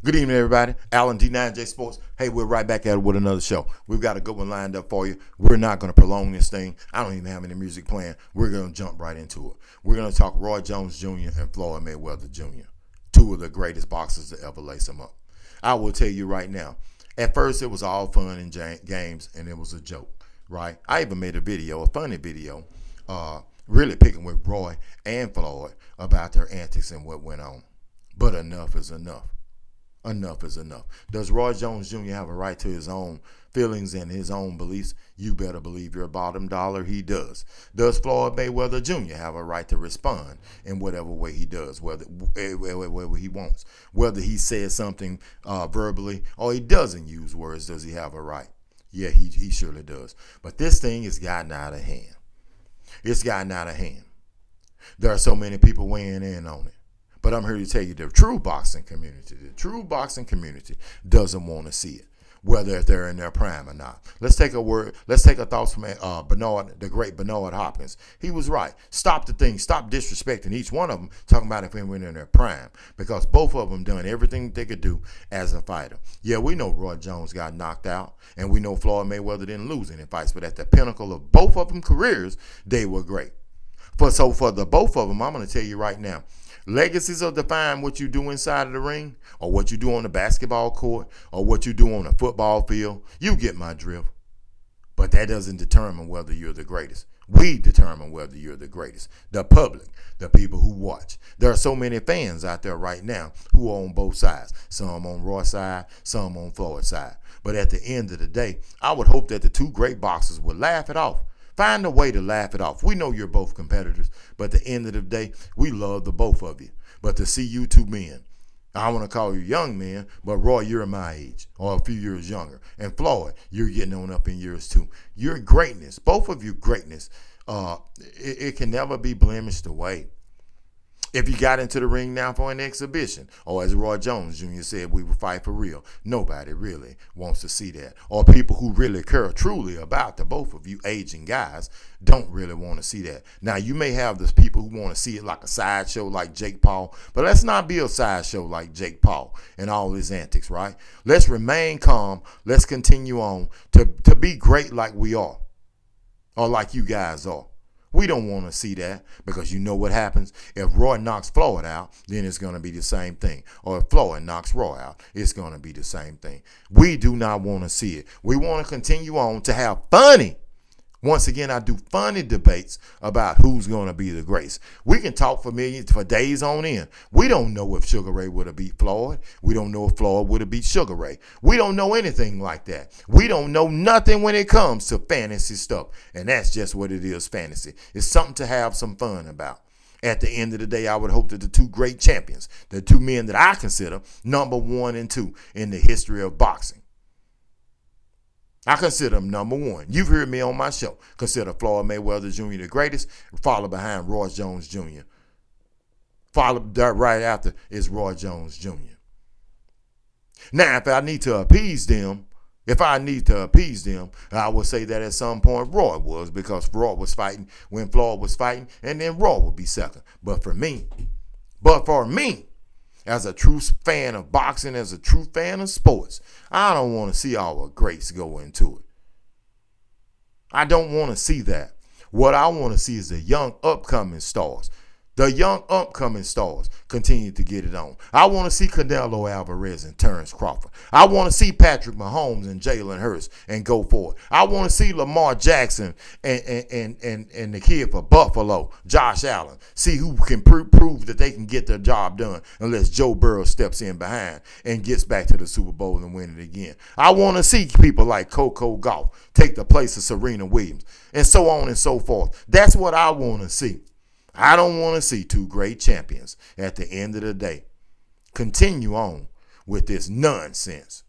Good evening, everybody. Alan D9J Sports. Hey, we're right back at it with another show. We've got a good one lined up for you. We're not going to prolong this thing. I don't even have any music playing. We're going to jump right into it. We're going to talk Roy Jones Jr. and Floyd Mayweather Jr., two of the greatest boxers to ever lace them up. I will tell you right now, at first it was all fun and games, and it was a joke, right? I even made a funny video, really picking with Roy and Floyd about their antics and what went on. But enough is enough. Enough is enough. Does Roy Jones Jr. have a right to his own feelings and his own beliefs? You better believe your bottom dollar he does. Does Floyd Mayweather Jr. have a right to respond in whatever way he does, whether he wants? Whether he says something verbally or he doesn't use words, does he have a right? Yeah, he surely does. But this thing has gotten out of hand. It's gotten out of hand. There are so many people weighing in on it. But I'm here to tell you the true boxing community doesn't want to see it, whether if they're in their prime or not. Let's take a thought from the great Bernard Hopkins. He was right. Stop the thing. Stop disrespecting each one of them, talking about if they were in their prime, because both of them done everything they could do as a fighter. Yeah, we know Roy Jones got knocked out, and we know Floyd Mayweather didn't lose any fights, but at the pinnacle of both of them careers, they were great. For the both of them, I'm going to tell you right now, legacies will define what you do inside of the ring, or what you do on the basketball court, or what you do on the football field. You get my drift. But that doesn't determine whether you're the greatest. We determine whether you're the greatest. The public, the people who watch. There are so many fans out there right now who are on both sides. Some on Roy's side, some on Floyd's side. But at the end of the day, I would hope that the two great boxers would laugh it off. Find a way to laugh it off. We know you're both competitors, but at the end of the day, we love the both of you. But to see you two men, I want to call you young men, but Roy, you're my age, or a few years younger. And Floyd, you're getting on up in years too. Your greatness, both of your greatness, it can never be blemished away. If you got into the ring now for an exhibition, or as Roy Jones Jr. said, we will fight for real, nobody really wants to see that. Or people who really care truly about the both of you aging guys don't really want to see that. Now, you may have those people who want to see it like a sideshow like Jake Paul, but let's not be a sideshow like Jake Paul and all his antics, right? Let's remain calm. Let's continue on to be great like we are, or like you guys are. We don't want to see that, because you know what happens? If Roy knocks Floyd out, then it's going to be the same thing. Or if Floyd knocks Roy out, it's going to be the same thing. We do not want to see it. We want to continue on to have funny. Once again, I do funny debates about who's going to be the greatest. We can talk for days on end. We don't know if Sugar Ray would have beat Floyd. We don't know if Floyd would have beat Sugar Ray. We don't know anything like that. We don't know nothing when it comes to fantasy stuff. And that's just what it is, fantasy. It's something to have some fun about. At the end of the day, I would hope that the two great champions, the two men that I consider number 1 and 2 in the history of boxing, I consider him number 1. You've heard me on my show. Consider Floyd Mayweather Jr. the greatest, followed behind Roy Jones Jr. Followed right after is Roy Jones Jr. Now, if I need to appease them, I would say that at some point Roy was, because Roy was fighting when Floyd was fighting, and then Roy would be second. But for me, as a true fan of boxing, as a true fan of sports, I don't want to see our greats go into it. I don't want to see that. What I want to see is the young upcoming stars. The young upcoming stars continue to get it on. I want to see Canelo Alvarez and Terrence Crawford. I want to see Patrick Mahomes and Jalen Hurts and go for it. I want to see Lamar Jackson and the kid for Buffalo, Josh Allen. See who can prove that they can get their job done unless Joe Burrow steps in behind and gets back to the Super Bowl and win it again. I want to see people like Coco Gauff take the place of Serena Williams, and so on and so forth. That's what I want to see. I don't want to see two great champions at the end of the day continue on with this nonsense,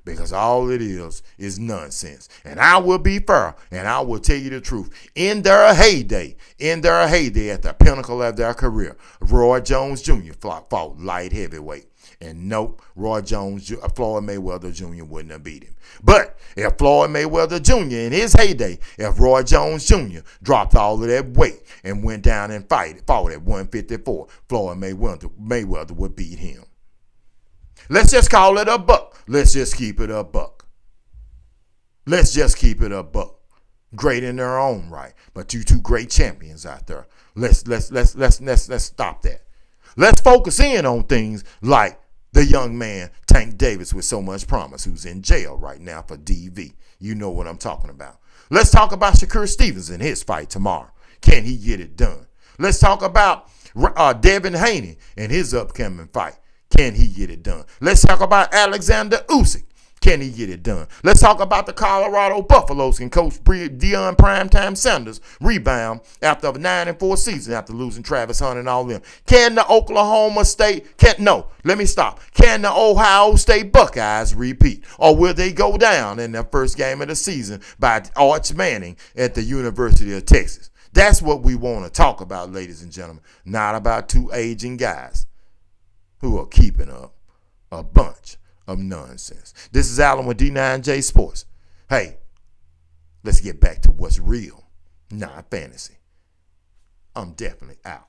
because all it is nonsense. And I will be fair, and I will tell you the truth. In their heyday, at the pinnacle of their career, Roy Jones Jr. fought light heavyweight. And nope, Floyd Mayweather Jr. wouldn't have beat him. But if Floyd Mayweather Jr. in his heyday, if Roy Jones Jr. dropped all of that weight and went down and fought at 154, Floyd Mayweather would beat him. Let's just call it a buck. Let's just keep it a buck. Let's just keep it a buck. Great in their own right, but you two great champions out there. Let's stop that. Let's focus in on things like the young man Tank Davis with so much promise, who's in jail right now for DV. You know what I'm talking about. Let's talk about Shakur Stevens and his fight tomorrow. Can he get it done? Let's talk about Devin Haney and his upcoming fight. Can he get it done? Let's talk about Alexander Usyk. Can he get it done? Let's talk about the Colorado Buffaloes and Coach Deion Primetime Sanders rebound after a 9-4 season after losing Travis Hunt and all them. Can the Oklahoma State, can the Ohio State Buckeyes repeat? Or will they go down in their first game of the season by Arch Manning at the University of Texas? That's what we want to talk about, ladies and gentlemen. Not about two aging guys who are keeping up a bunch of nonsense. This is Alan with D9J Sports. Hey, let's get back to what's real, not fantasy. I'm definitely out.